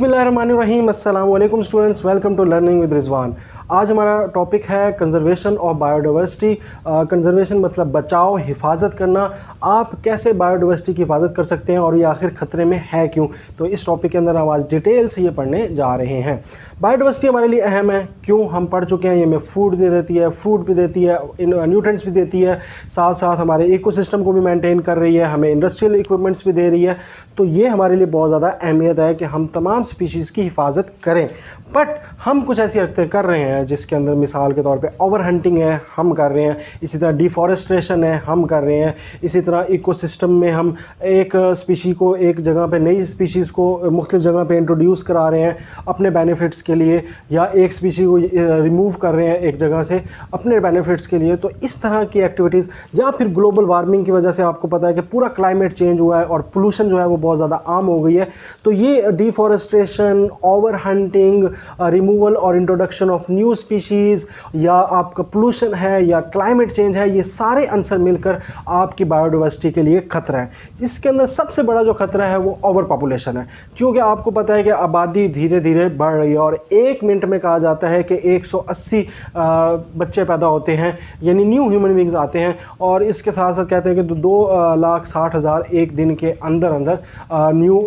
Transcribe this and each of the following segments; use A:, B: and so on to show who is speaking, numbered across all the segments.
A: बिस्मिल्लाहिर्रहमानिर्रहीम। अस्सलाम वालेकुम students, welcome to learning with Rizwan. आज हमारा टॉपिक है कंजर्वेशन ऑफ बायोडाइवर्सिटी। कंजर्वेशन मतलब बचाव, हिफाजत करना। आप कैसे बायोडाइवर्सिटी की हिफाजत कर सकते हैं और ये आखिर ख़तरे में है क्यों, तो इस टॉपिक के अंदर हम आज डिटेल से ये पढ़ने जा रहे हैं। बायोडाइवर्सिटी हमारे लिए अहम है, क्यों हम पढ़ चुके हैं। ये हमें फूड भी देती है, फ्रूट भी देती है, न्यूट्रिएंट्स भी देती है, साथ साथ हमारे इकोसिस्टम को भी मेंटेन कर रही है, हमें इंडस्ट्रियल इक्विपमेंट्स भी दे रही है। तो ये हमारे लिए बहुत ज़्यादा अहमियत है कि हम तमाम स्पीशीज़ की हिफाजत करें। बट हम कुछ ऐसी हरकतें कर रहे हैं जिसके अंदर मिसाल के तौर पे ओवर हंटिंग है, हम कर रहे हैं। इसी तरह डिफॉरेस्ट्रेशन है, हम कर रहे हैं। इसी तरह इकोसिस्टम में हम एक स्पीशी को एक जगह पे, नई स्पीशीज़ को मुख्तलिफ जगह पे इंट्रोड्यूस करा रहे हैं अपने बेनिफिट्स के लिए, या एक स्पीशी को रिमूव कर रहे हैं एक जगह से अपने बेनिफिट्स के लिए। तो इस तरह की एक्टिविटीज़, या फिर ग्लोबल वार्मिंग की वजह से आपको पता है कि पूरा क्लाइमेट चेंज हुआ है और पोल्यूशन जो है वो बहुत ज़्यादा आम हो गई है। तो ये डिफॉरेस्ट्रेशन, ओवर हंटिंग, रिमूवल और इंट्रोडक्शन ऑफ न्यू स्पीशीज़, या आपका पोल्यूशन है या क्लाइमेट चेंज है, ये सारे आंसर मिलकर आपकी बायोडाइवर्सिटी के लिए खतरा है। इसके अंदर सबसे बड़ा जो खतरा है वो ओवर पॉपुलेशन है, क्योंकि आपको पता है कि आबादी धीरे धीरे बढ़ रही है और एक मिनट में कहा जाता है कि 180 बच्चे पैदा होते हैं, यानी न्यू ह्यूमन बींग्स आते हैं। और इसके साथ साथ कहते हैं कि 2,60,000 एक दिन के अंदर अंदर न्यू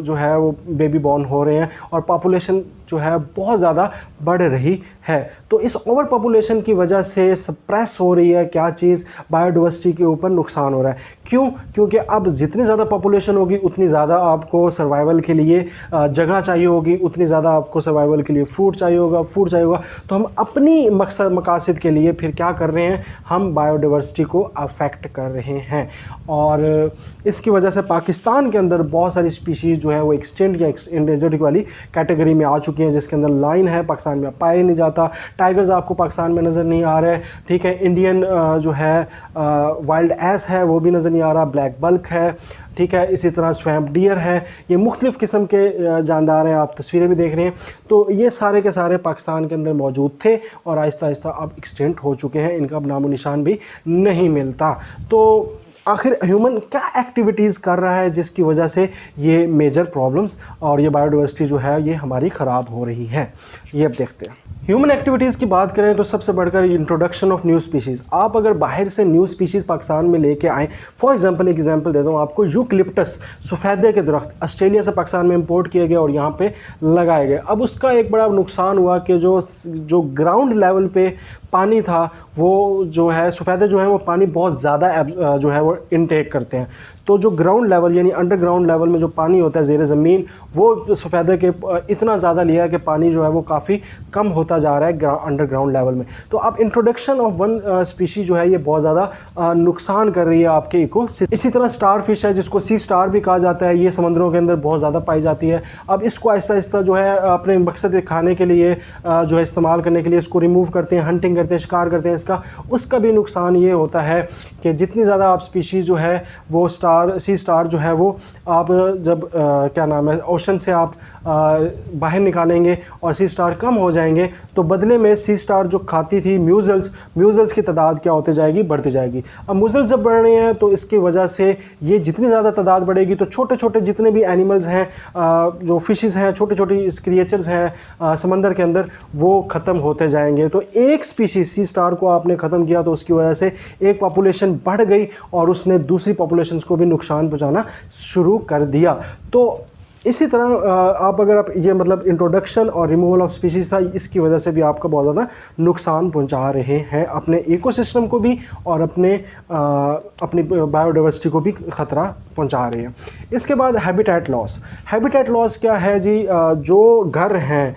A: जो है वो बेबी बॉर्न हो रहे हैं, और पॉपुलेशन जो है बहुत ज़्यादा बढ़ रही है। तो इस ओवर पॉपुलेशन की वजह से सप्रेस हो रही है क्या चीज़, बायोडाइवर्सिटी के ऊपर नुकसान हो रहा है। क्यों? क्योंकि अब जितनी ज़्यादा पॉपुलेशन होगी उतनी ज़्यादा आपको सर्वाइवल के लिए जगह चाहिए होगी, उतनी ज़्यादा आपको सर्वाइवल के लिए फूड चाहिए होगा। तो हम अपनी मकासद के लिए फिर क्या कर रहे हैं, हम बायोडाइवर्सिटी को अफेक्ट कर रहे हैं। और इसकी वजह से पाकिस्तान के अंदर बहुत सारी स्पीशीज़ जो है वो एक्सटेंट या एंडेंजर्ड वाली कैटेगरी में आ चुकी हैं, जिसके अंदर लाइन है, पाकिस्तान में पाया नहीं जाता। टाइगर्स आपको पाकिस्तान में नज़र नहीं आ रहे, ठीक है। इंडियन जो है वाइल्ड एस है वो भी नज़र नहीं आ रहा, ब्लैक बल्क है, ठीक है। इसी तरह स्वैम्प डियर है, ये मुख्तलिफ़ किस्म के जानदार हैं, आप तस्वीरें भी देख रहे हैं। तो ये सारे के सारे पाकिस्तान के अंदर मौजूद थे और आहिस्ता आहिस्ता अब एक्सटेंट हो चुके हैं, इनका अब नामो निशान भी नहीं मिलता। तो आखिर ह्यूमन क्या एक्टिविटीज़ कर रहा है जिसकी वजह से ये मेजर प्रॉब्लम्स और ये बायोडाइवर्सिटी जो है ये हमारी ख़राब हो रही है, ये अब देखते हैं। ह्यूमन एक्टिविटीज़ की बात करें तो सबसे बढ़कर इंट्रोडक्शन ऑफ न्यू स्पीशीज़। आप अगर बाहर से न्यू स्पीशीज़ पाकिस्तान में लेके आएँ, फॉर एग्जांपल एक एग्जांपल देता हूँ आपको, यूकलिप्टस, सफ़ेदे के दरख्त ऑस्ट्रेलिया से पाकिस्तान में इंपोर्ट किए गए और यहाँ पे लगाए गए। अब उसका एक बड़ा नुकसान हुआ कि जो ग्राउंड लेवल पे पानी था वो जो है, सफ़ेदे जो है वो पानी बहुत ज़्यादा जो है वो इनटेक करते हैं। तो जो ग्राउंड लेवल यानी अंडरग्राउंड लेवल में जो पानी होता है ज़ेर ज़मीन, वो सफ़ेदे के इतना ज़्यादा लिया है कि पानी जो है वो काफ़ी कम होता जा रहा है अंडरग्राउंड लेवल में। तो अब इंट्रोडक्शन ऑफ वन स्पीशी जो है ये बहुत ज़्यादा नुकसान कर रही है आपके इकोसिस्टम। इसी तरह स्टार फिश है, जिसको सी स्टार भी कहा जाता है, ये समंदरों के अंदर बहुत ज़्यादा पाई जाती है। अब इसको आहिस्ता आहिस्ता जो है अपने मकसद खाने के लिए जो है इस्तेमाल करने के लिए इसको रिमूव करते हैं, हंटिंग करते हैं, शिकार करते हैं इसका। उसका भी नुकसान ये होता है कि जितनी ज़्यादा आप स्पीशीज़ जो है वो सी स्टार जो है वो आप जब क्या नाम है ओशन से आप बाहर निकालेंगे और सी स्टार कम हो जाएंगे, तो बदले में सी स्टार जो खाती थी म्यूजल्स की तादाद क्या होती जाएगी, बढ़ती जाएगी। अब म्यूजल्स जब बढ़ रहे हैं तो इसकी वजह से ये जितनी ज़्यादा तादाद बढ़ेगी तो छोटे छोटे जितने भी एनिमल्स हैं, जो फिशेस हैं, छोटे छोटे क्रिएचर्स हैं समंदर के अंदर, वो ख़त्म होते जाएंगे। तो एक स्पीशीज़ सी स्टार को आपने ख़त्म किया तो उसकी वजह से एक पॉपुलेशन बढ़ गई और उसने दूसरी पॉपुलेशंस को भी नुकसान पहुँचाना शुरू कर दिया। तो इसी तरह आप अगर आप ये मतलब इंट्रोडक्शन और रिमूवल ऑफ स्पीशीज़ था, इसकी वजह से भी आपका बहुत ज़्यादा नुकसान पहुंचा रहे हैं, अपने इकोसिस्टम को भी और अपनी बायोडाइवर्सिटी को भी ख़तरा पहुंचा रहे हैं। इसके बाद हैबिटेट लॉस। हैबिटेट लॉस क्या है जी? जो घर हैं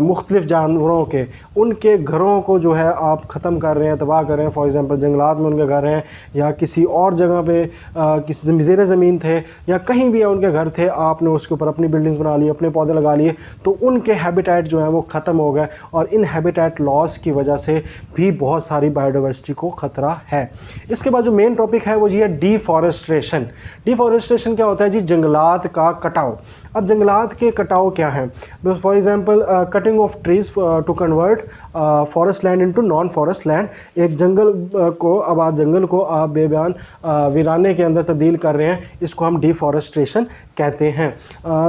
A: मुख्तलिफ़ जानवरों के, उनके घरों को जो है आप ख़त्म कर रहे हैं, तबाह कर रहे हैं। फॉर एग्ज़ाम्पल जंगलात में उनके घर हैं, या किसी और जगह पे किसी ज़ेर ज़मीन थे, या कहीं भी उनके घर थे, आपने उसके ऊपर अपनी बिल्डिंग्स बना ली, अपने पौधे लगा लिए, तो उनके हैबिटेट जो है वो ख़त्म हो गए। और इन हैबिटेट लॉस की वजह से भी बहुत सारी बायोडाइवर्सिटी को ख़तरा है। इसके बाद जो मेन टॉपिक है वो जी है डिफॉरेस्ट्रेशन। डिफॉरेस्ट्रेशन क्या होता है जी? जंगलात का कटाव। अब जंगलात के कटाव क्या हैं? For example cutting of trees to convert forest land into non forest land. एक जंगल को, आबाद जंगल को आप बेबयान वीराने के अंदर तब्दील कर रहे हैं, इसको हम डिफॉरेस्ट्रेशन कहते हैं।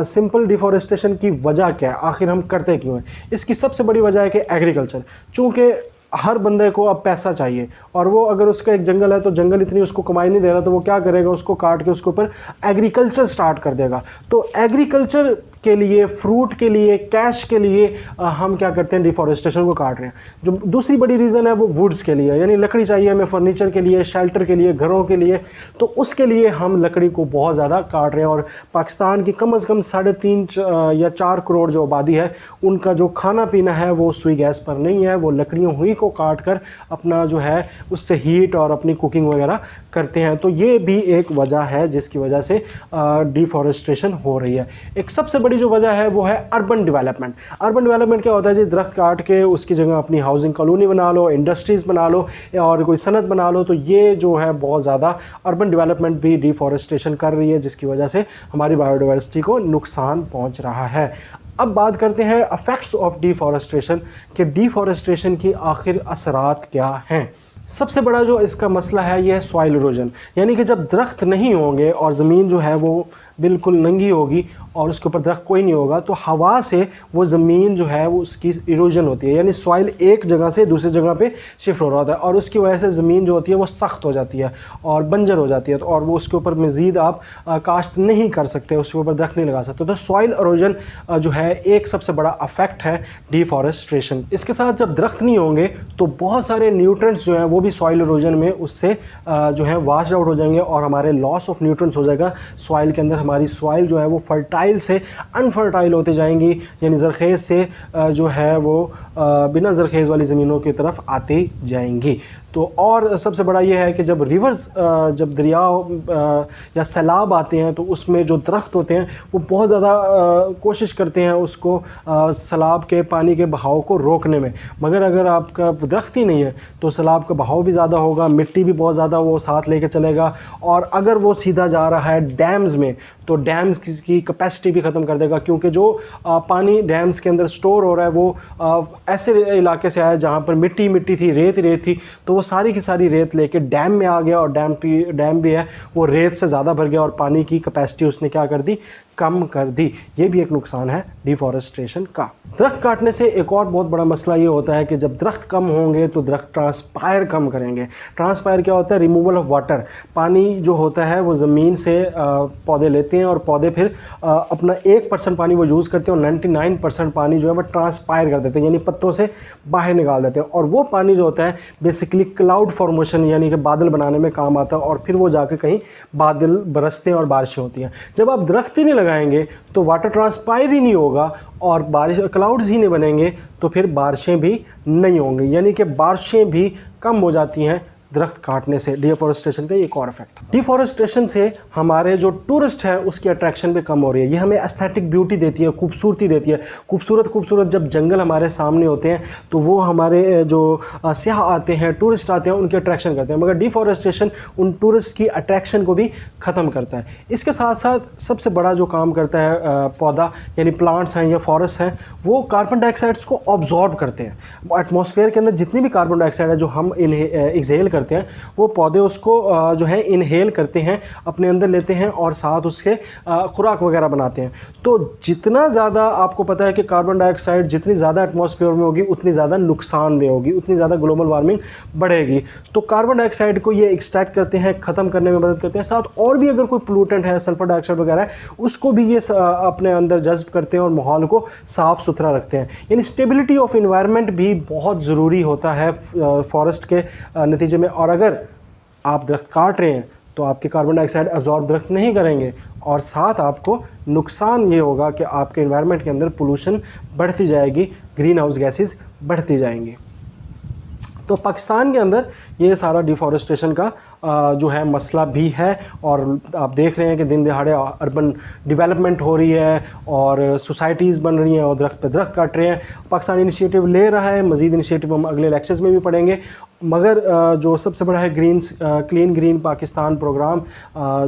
A: सिंपल डिफॉरेस्टेशन की वजह क्या है, आखिर हम करते क्यों हैं? इसकी सबसे बड़ी वजह है कि एग्रीकल्चर, चूँकि हर बंदे को अब पैसा चाहिए और वो अगर उसका एक जंगल है तो जंगल इतनी उसको कमाई नहीं दे रहा, तो वो क्या करेगा, उसको काट के उसके ऊपर एग्रीकल्चर स्टार्ट कर देगा। तो एग्रीकल्चर के लिए, फ्रूट के लिए, कैश के लिए हम क्या करते हैं, डिफॉरेस्टेशन को काट रहे हैं। जो दूसरी बड़ी रीज़न है वो वुड्स के लिए, यानी लकड़ी चाहिए हमें फर्नीचर के लिए, शेल्टर के लिए, घरों के लिए, तो उसके लिए हम लकड़ी को बहुत ज़्यादा काट रहे हैं। और पाकिस्तान की कम से कम 3.5 या 4 करोड़ जो आबादी है, उनका जो खाना पीना है वो सुई गैस पर नहीं है, वो लकड़ियों हुई को काट कर अपना जो है उससे हीट और अपनी कुकिंग वगैरह करते हैं। तो ये भी एक वजह है जिसकी वजह से डिफॉरेस्टेशन हो रही है। एक सबसे बड़ी जो वजह है वो है अर्बन डेवलपमेंट। अर्बन डेवलपमेंट क्या होता है जी, दरख्त काट के उसकी जगह अपनी हाउसिंग कॉलोनी बना लो, इंडस्ट्रीज़ बना लो और कोई सनत बना लो। तो ये जो है बहुत ज़्यादा अर्बन डेवलपमेंट भी डिफॉरेस्टेशन कर रही है, जिसकी वजह से हमारी बायोडाइवर्सिटी को नुकसान पहुँच रहा है। अब बात करते हैं अफेक्ट्स ऑफ डिफॉरेस्टेशन, कि डिफॉरेस्टेशन की आखिर असरात क्या हैं। सबसे बड़ा जो इसका मसला है ये है सॉइल इरोजन, यानी कि जब दरख्त नहीं होंगे और ज़मीन जो है वो बिल्कुल नंगी होगी और उसके ऊपर दरख्त कोई नहीं होगा, तो हवा से वो ज़मीन जो है वो उसकी इरोजन होती है, यानी सॉइल एक जगह से दूसरी जगह पे शिफ्ट हो रहा होता है और उसकी वजह से ज़मीन जो होती है वो सख्त हो जाती है और बंजर हो जाती है, और वो उसके ऊपर मज़ीद आप काश्त नहीं कर सकते, उसके ऊपर दरख्त नहीं लगा सकते। तो सॉइल इरोजन जो है एक सबसे बड़ा अफेक्ट है डिफॉरेस्टेशन। इसके साथ जब दरख्त नहीं होंगे तो बहुत सारे न्यूट्रिएंट्स जो हैं वो भी सॉइल इरोजन में उससे जो है वाश आउट हो जाएंगे और हमारे लॉस ऑफ न्यूट्रिएंट्स हो जाएगा सॉइल के अंदर। हमारी सॉइल जो है वो फर्टाइल से अनफर्टाइल होते जाएंगी, यानी ज़रखेज़ से जो है वो बिना ज़रखेज़ वाली ज़मीनों की तरफ आती जाएंगी। तो और सबसे बड़ा ये है कि जब रिवर्स, जब दरिया या सैलाब आते हैं तो उसमें जो दरख्त होते हैं वो बहुत ज़्यादा कोशिश करते हैं उसको सैलाब के पानी के बहाव को रोकने में, मगर अगर आपका दरख्त ही नहीं है तो सैलाब का बहाव भी ज़्यादा होगा, मिट्टी भी बहुत ज़्यादा वो साथ लेके चलेगा, और अगर वो सीधा जा रहा है डैम्स में तो डैम्स की कैपेसिटी भी ख़त्म कर देगा, क्योंकि जो पानी डैम्स के अंदर स्टोर हो रहा है वो ऐसे इलाके से आया जहाँ पर मिट्टी थी, रेत थी, तो वो सारी की सारी रेत लेके डैम में आ गया और डैम भी है वो रेत से ज़्यादा भर गया और पानी की कैपेसिटी उसने क्या कर दी, कम कर दी। ये भी एक नुकसान है डिफॉरेस्टेशन का। दरख्त काटने से एक और बहुत बड़ा मसला ये होता है कि जब दरख्त कम होंगे तो दरख्त ट्रांसपायर कम करेंगे। ट्रांसपायर क्या होता है, रिमूवल ऑफ वाटर। पानी जो होता है वो ज़मीन से पौधे लेते हैं और पौधे फिर अपना 1% पानी वो यूज़ करते हैं और 99% पानी जो है वो ट्रांसपायर कर देते हैं, यानी पत्तों से बाहर निकाल देते हैं। और वो पानी जो होता है बेसिकली क्लाउड फॉर्मेशन यानी कि बादल बनाने में काम आता है और फिर वो जाके कहीं बादल बरसते हैं और बारिशें होती हैं। जब आप दरख्त ही नहीं लगाएंगे तो वाटर ट्रांसपायर ही नहीं होगा और बारिश क्लाउड्स ही नहीं बनेंगे तो फिर बारिशें भी नहीं होंगी, यानी कि बारिशें भी कम हो जाती हैं दरख्त काटने से। डिफॉरेस्टेशन का एक और इफेक्ट, डिफॉरेस्टेशन से हमारे जो टूरिस्ट है उसकी अट्रैक्शन भी कम हो रही है। ये हमें एस्थेटिक ब्यूटी देती है, खूबसूरती देती है। खूबसूरत जब जंगल हमारे सामने होते हैं तो वो हमारे जो सयाह आते हैं, टूरिस्ट आते हैं, उनकी अट्रैक्शन करते हैं, मगर डिफॉरेस्टेशन उन टूरिस्ट की अट्रैक्शन को भी ख़त्म करता है। इसके साथ साथ सबसे बड़ा जो काम करता है पौधा यानी प्लांट्स हैं या फॉरेस्ट हैं, वो कार्बन डाइऑक्साइड्स को ऑब्जॉर्ब करते हैं। एटमॉस्फेयर के अंदर जितनी भी कार्बन डाइऑक्साइड है जो हम एक्सहेल करते हैं वो पौधे उसको जो है इनहेल करते हैं, अपने अंदर लेते हैं और साथ उसके खुराक वगैरह बनाते हैं। तो जितना ज़्यादा आपको पता है कि कार्बन डाइऑक्साइड जितनी ज़्यादा एटमॉस्फेयर में होगी उतनी ज़्यादा नुकसानदेह होगी, उतनी ज़्यादा ग्लोबल वार्मिंग बढ़ेगी। तो कार्बन डाइऑक्साइड को ये एक्सट्रैक्ट करते हैं, ख़त्म करने में मदद करते हैं। साथ और भी अगर कोई पोल्यूटेंट है, सल्फर डाइऑक्साइड वगैरह है, उसको भी ये अपने अंदर जज्ब करते हैं और माहौल को साफ़ सुथरा रखते हैं। यानी स्टेबिलिटी ऑफ इन्वायरमेंट भी बहुत ज़रूरी होता है फॉरेस्ट के नतीजे में। और अगर आप दरख्त काट रहे हैं तो आपके कार्बन डाइऑक्साइड अब्जॉर्ब दरख्त नहीं करेंगे और साथ आपको नुकसान ये होगा कि आपके एनवायरनमेंट के अंदर पोल्यूशन बढ़ती जाएगी, ग्रीन हाउस गैसेस बढ़ती जाएंगी। तो पाकिस्तान के अंदर ये सारा डिफॉरेस्टेशन का जो है मसला भी है और आप देख रहे हैं कि दिन दहाड़े अर्बन डेवलपमेंट हो रही है और सोसाइटीज़ बन रही हैं और दरख्त पे दरख्त काट रहे हैं। पाकिस्तान इनिशिएटिव ले रहा है, मज़ीद इनिशिएटिव हम अगले इलेक्शंस में भी पढ़ेंगे। मगर जो सबसे बड़ा है क्लीन ग्रीन पाकिस्तान प्रोग्राम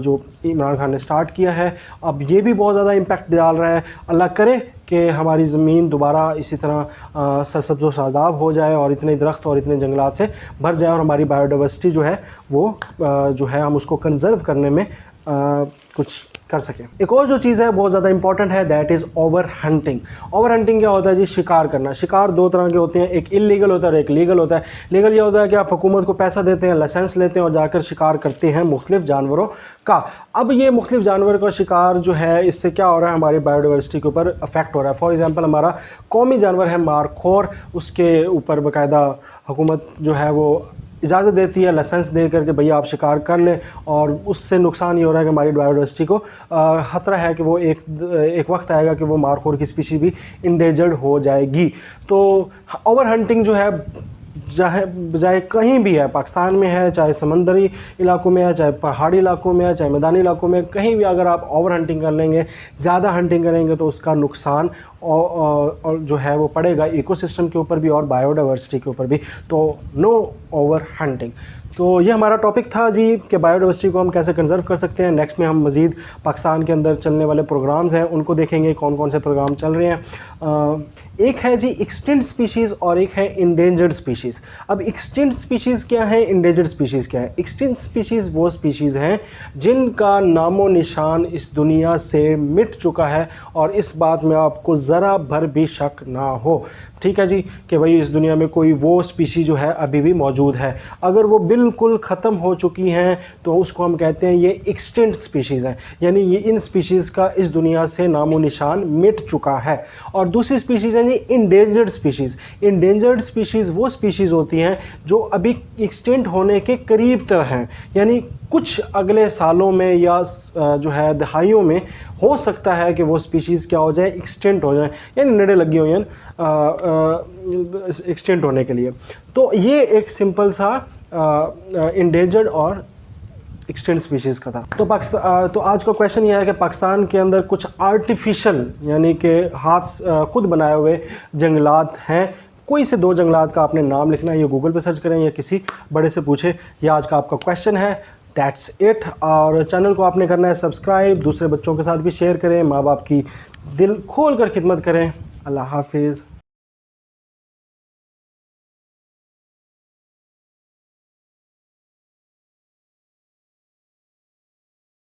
A: जो इमरान खान ने स्टार्ट किया है, अब ये भी बहुत ज़्यादा इम्पैक्ट डाल रहा है। अल्लाह करे कि हमारी ज़मीन दोबारा इसी तरह सरसब्ज़ व शादाब हो जाए और इतने दरख्त और इतने जंगलात से भर जाए और हमारी बायोडाइवर्सिटी जो है वो जो है हम उसको कंज़र्व करने में कुछ कर सकें। एक और जो चीज़ है बहुत ज़्यादा इंपॉर्टेंट है, that is over hunting. Over hunting क्या होता है जी? शिकार करना। शिकार दो तरह के होते हैं, एक इलीगल होता है और एक लीगल होता है। लीगल ये होता है कि आप हुकूमत को पैसा देते हैं, लाइसेंस लेते हैं और जाकर शिकार करते हैं मुख्तलिफ जानवरों का। अब ये मुख्तलिफ जानवर का शिकार जो है, इससे क्या हो रहा है? हमारी बायोडाइवर्सिटी के ऊपर अफेक्ट हो रहा है। फॉर एग्जांपल हमारा कौमी जानवर है मारखोर, उसके ऊपर बाकायदा हुकूमत जो है वो इजाज़त देती है लाइसेंस दे करके, भैया आप शिकार कर लें, और उससे नुकसान ये हो रहा है कि हमारी बायोडाइवर्सिटी को ख़तरा है कि वो एक वक्त आएगा कि वो मारखोर की स्पीशी भी इंडेंजर्ड हो जाएगी। तो ओवर हंटिंग जो है चाहे कहीं भी है, पाकिस्तान में है, चाहे समंदरी इलाकों में है, चाहे पहाड़ी इलाकों में है, चाहे मैदानी इलाकों में, कहीं भी अगर आप ओवर हंटिंग कर लेंगे, ज़्यादा हंटिंग करेंगे तो उसका नुकसान और जो है वो पड़ेगा इकोसिस्टम के ऊपर भी और बायोडाइवर्सिटी के ऊपर भी। तो नो ओवर हंटिंग। तो ये हमारा टॉपिक था जी कि बायोडाइवर्सिटी को हम कैसे कंजर्व कर सकते हैं। नेक्स्ट में हम मज़ीद पाकिस्तान के अंदर चलने वाले प्रोग्राम्स हैं उनको देखेंगे, कौन कौन से प्रोग्राम चल रहे हैं। एक है जी एक्सटिंक्ट स्पीशीज़ और एक है इंडेंजर्ड स्पीशीज़। अब एक्सटिंक्ट स्पीशीज़ क्या है, इंडेंजर्ड स्पीशीज़ क्या है? एक्सटिंक्ट स्पीशीज़ वो स्पीशीज़ हैं जिनका नामो निशान इस दुनिया से मिट चुका है, और इस बात में आपको ज़रा भर भी शक ना हो, ठीक है जी, कि भाई इस दुनिया में कोई वो स्पीशी जो है अभी भी मौजूद है। अगर वो बिल्कुल ख़त्म हो चुकी हैं तो उसको हम कहते हैं ये एक्सटिंक्ट स्पीशीज़ हैं, यानी ये इन स्पीशीज़ का इस दुनिया से नामो निशान मिट चुका है। और दूसरी स्पीशीज़ हैं जी इंडेंजर्ड स्पीशीज़। इंडेंजर्ड स्पीशीज़ वो स्पीशीज़ होती हैं जो अभी एक्सटिंक्ट होने के करीब तर हैं, यानी कुछ अगले सालों में या जो है दहाइयों में हो सकता है कि वो स्पीशीज़ क्या हो जाए, एक्सटिंक्ट हो जाए, यानी नेड़े लगी हुई हैं एक्सटिंक्ट होने के लिए। तो ये एक सिंपल सा इंडेंजर्ड और एक्सटिंक्ट स्पीशीज़ का था। तो आज का क्वेश्चन ये है कि पाकिस्तान के अंदर कुछ आर्टिफिशियल यानी कि हाथ खुद बनाए हुए जंगलात हैं। कोई से दो जंगलात का आपने नाम लिखना है, ये गूगल पे सर्च करें या किसी बड़े से पूछे। ये आज का आपका क्वेश्चन है, दैट्स इट। और चैनल को आपने करना है सब्सक्राइब, दूसरे बच्चों के साथ भी शेयर करें, माँ बाप की दिल खोल कर खिदमत करें। अल्लाह हाफिज़।